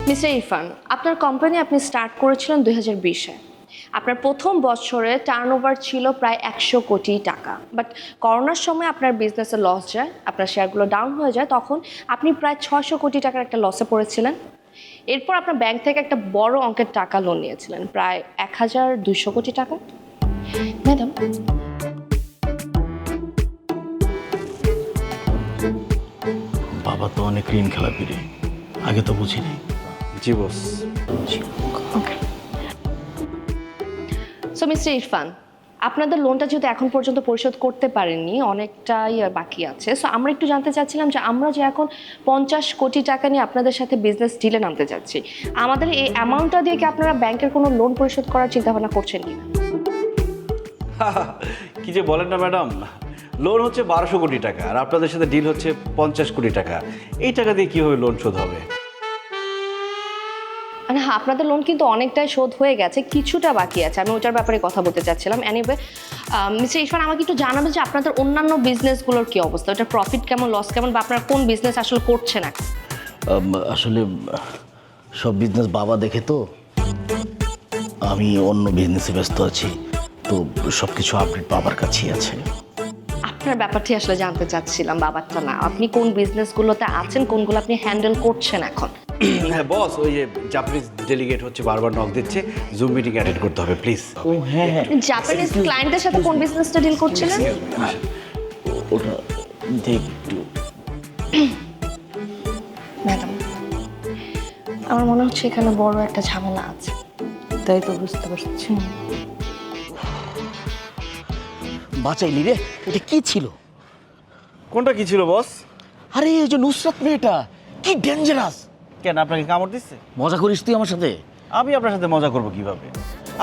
Mister Irfan, আপনার company আপনি start করেছিলেন 2020-এ। আপনার প্রথম বছরে টার্নওভার ছিল প্রায় 100 কোটি টাকা, বাট করোনার সময় আপনার বিজনেসে লস যায়, আপনার শেয়ারগুলো ডাউন হয়ে যায়, তখন আপনি প্রায় 600 কোটি টাকার একটা লসে পড়েছিলেন। এরপর আপনার ব্যাংক থেকে একটা বড় অঙ্কের টাকা লোন নিয়েছিলেন, প্রায় 1200 কোটি টাকা। ম্যাডাম, বাবা তো অনেক ঋণ খেলাপি রে, আগে তো বুঝিনি। জি বস। ওকে। সো মিস্টার ইরফান, আপনাদের লোনটা যেহেতু এখন পর্যন্ত পরিশোধ করতে পারেননি, অনেকটাই বাকি আছে। সো আমরা একটু জানতে চাচ্ছিলাম যে আমরা যে এখন 50 কোটি টাকা নিয়ে আপনাদের সাথে বিজনেস ডিলে নামতে যাচ্ছি, আমাদের এই অ্যামাউন্টটা দিয়ে কি আপনারা ব্যাংকের কোনো লোন পরিশোধ করার চিন্তা ভাবনা করছেন কিনা? কি যে বলেন না ম্যাডাম, লোন হচ্ছে 1200 কোটি টাকা আর আপনাদের সাথে ডিল হচ্ছে 50 কোটি টাকা। এই টাকা দিয়ে কীভাবে লোন শোধ হবে? মানে হ্যাঁ, আপনাদের লোন কিন্তু অনেকটাই শোধ হয়ে গেছে, কিছুটা বাকি আছে। আমি ওটার ব্যাপারে কথা বলতে চাচ্ছিলাম। এনিওয়ে, মিস্টার ইরফান, আমাকে একটু জানাবেন যে আপনাদের অন্যান্য বিজনেসগুলোর কি অবস্থা, ওটার প্রফিট কেমন, লস কেমন, বা আপনারা কোন বিজনেস আসলে করছেন এখন? আসলে সব বিজনেস বাবা দেখে তো, আমি অন্য বিজনেসে ব্যস্ত আছি, তো সব কিছু আপডেট বাবার কাছেই আছে। আপনার ব্যাপারটি আসলে জানতে চাচ্ছিলাম, বাবারটা না। আপনি কোন বিজনেসগুলোতে আছেন, কোনগুলো আপনি হ্যান্ডেল করছেন এখন? হ্যাঁ বস, ওই যে জাপানিজ ডেলিগেট হচ্ছে বারবার নক দিচ্ছে, জুম মিটিং অ্যাটেন্ড করতে হবে প্লিজ। ও হ্যাঁ হ্যাঁ, জাপানিজ ক্লায়েন্টের সাথে কোন বিজনেসটা ডিল করছিলেন? ওটা দেখ একটু। ম্যাডাম, আমার মনে হচ্ছে এখানে বড় একটা ঝামেলা আছে। তাই তো বুঝতে পারছি। বাঁচাইলি রে, এটা কি ছিল? কোনটা কি ছিল বস? আরে এই যে নুসরাত মেয়েটা, কি ডেঞ্জারাস! কেন, আপনাকে কামড় দিচ্ছে? মজা করিস তুই আমার সাথে? আমি আপনার সাথে মজা করব কিভাবে?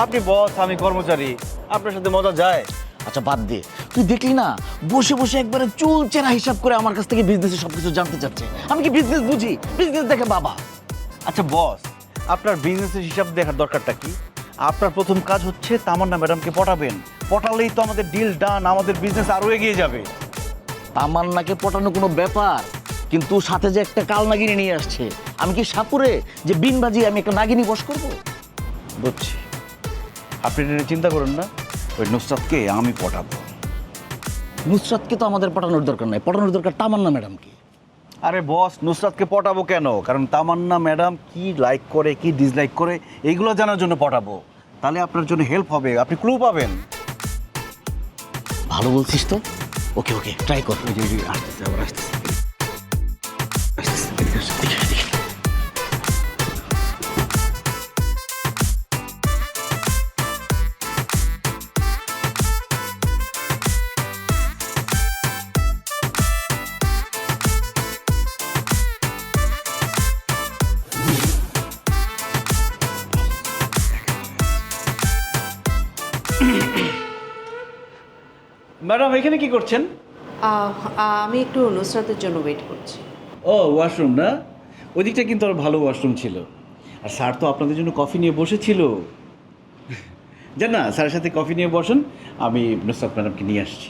আপনি বস, আমি কর্মচারী, আপনার সাথে মজা যায়? আচ্ছা বাদ দে, তুই দেখলি না বসে বসে একবারে চুল চেরা হিসাব করে আমার কাছ থেকে বিজনেসের সবকিছু জানতে চাচ্ছে। আমি কি বিজনেস বুঝি? বিজনেস দেখে বাবা। আচ্ছা বস, আপনার বিজনেসের হিসাব দেখার দরকারটা কি? আপনার প্রথম কাজ হচ্ছে তামান্না ম্যাডামকে পটাবেন। পটালেই তো আমাদের ডিল ডান, আমাদের বিজনেস আরও এগিয়ে যাবে। তামান্নাকে পটানো কোনো ব্যাপার, কিন্তু সাথে যে একটা কাল নাগিনী নিয়ে আসছে, আমি কি সাপুরে যে বিন বাজি আমি একটা নাগিনী বশ করবো? বুঝছি, আপনি এটা নিয়ে চিন্তা করুন না, ওই নুসরাতকে আমি পটাবো। নুসরাতকে তো আমাদের পটানোর দরকার নাই, পটানোর দরকার তামান্না ম্যাডামকে। আরে বস, নুসরাতকে পটাবো কেন? কারণ তামান্না ম্যাডাম কি লাইক করে, কি ডিসলাইক করে, এইগুলো জানার জন্য পটাবো। তাহলে আপনার জন্য হেল্প হবে, আপনি ক্লু পাবেন। ভালো বলছিস তো, ওকে ওকে ট্রাই কর। ওই যে আসতেছে, আবার আসতেছে। ম্যাডাম এখানে কি করছেন? আমি একটু নুসরাতের জন্য ওয়েট করছি। ও ওয়াশরুম না, ওই দিকটা কিন্তু আর ভালো ওয়াশরুম ছিল। আর স্যার তো আপনাদের জন্য কফি নিয়ে বসেছিল। জান না, স্যারের সাথে কফি নিয়ে বসেন, আমি নুসরাত ম্যাডামকে নিয়ে আসছি।